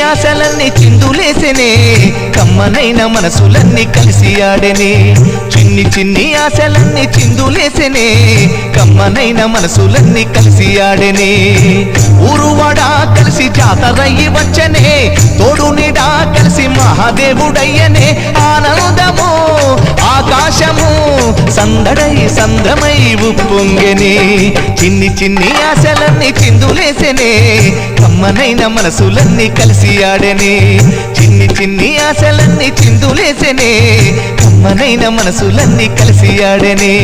ఆశలన్నీ చిందులేసెనే కమ్మనైన మనసులన్నీ కలిసి ఆడెనే చిన్ని చిన్ని ఆశలన్నీ చిందులేసెనే కమ్మనైన మనసులన్నీ కలిసి ఆడెనే ఊరువాడా కలిసి జాతరయ్యి వచ్చనే తోడు నీడా కలిసి మహాదేవుడయ్యనే ఆనందము ఆకాశము సందడై సంద్రమై ఉప్పొంగెనే చిన్ని చిన్ని ఆశలన్నీ చిందులేసెనే కమ్మనైన మనసులన్నీ కలిసి ఆడెనే చిన్ని చిన్ని ఆశలన్నీ చిందులేసెనే కమ్మనైన మనసులన్నీ కలిసి ఆడెనే।